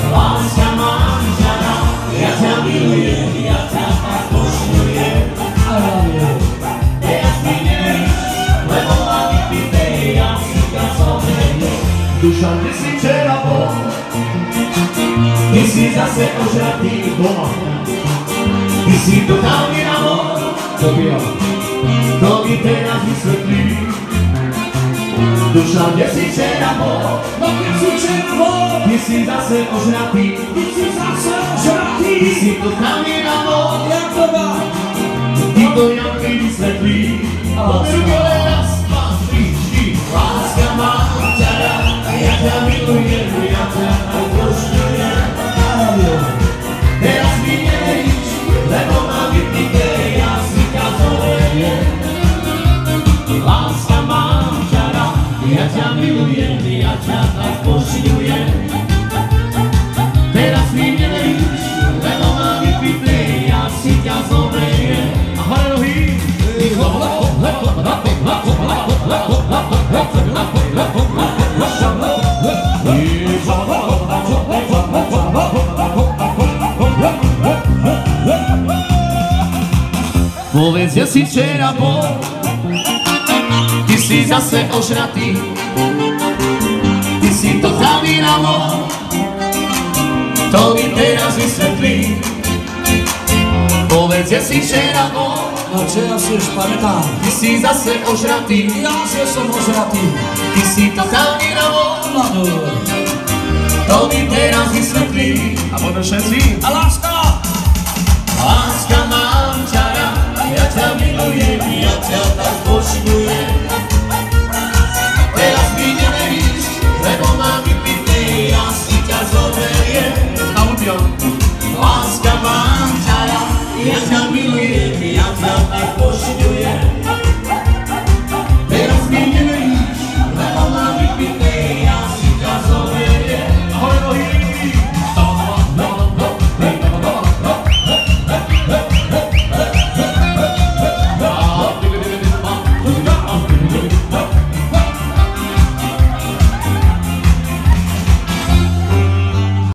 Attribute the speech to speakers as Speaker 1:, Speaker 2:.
Speaker 1: Láska mám ťa rád, ja ťa milujem, ja ťa tak pošľujem. Teraz mi neveríš, lebo mám vypité, ja si ťa zoberiem. Duša, kde si včera bol? Ty si zase ožratý doma. Ty si totálny na mor. To mi teraz vysvetlí. Duša, kde si včera bol? No kde si včera bol? Ty si zase ožratý. Ty si zase ožratý. Ty si totálny na mor. Jak to má? Ty to Janky vysvetlí. Poďme raz, dva, tri, štyri. Láska mám ťa rád, ja ťa milujem, ja ťa tak pošľujem. Teraz mi neveríš, lebo mám vypité, ja si ťa zoberiem. Láska mám ťa rád, ja ťa milujem, ja ťa tak pošľujem. Teraz mi neveríš, lebo mám vypité, ja si ťa zoberiem. A hore nohy! Povedz, že si včera bol, ty si zase ožratý, ty si totálny na mor, to mi teraz vysvetlí. Povedz, že si včera bol,
Speaker 2: no čo ja si už pamätám,
Speaker 1: ty si zase ožratý,
Speaker 2: ja si som ožratý,
Speaker 1: ty si totálny na mor, to mi teraz vysvetlí. A poďme všetci.
Speaker 2: A láska!
Speaker 1: Láska mám ťa rád, ja ťa milujem, ja ťa tak pošľujem. Teraz mi neveríš, lebo mám vypité, ja si ťa zoberiem. A udiel. Láska mám ťa rád, ja ťa milujem,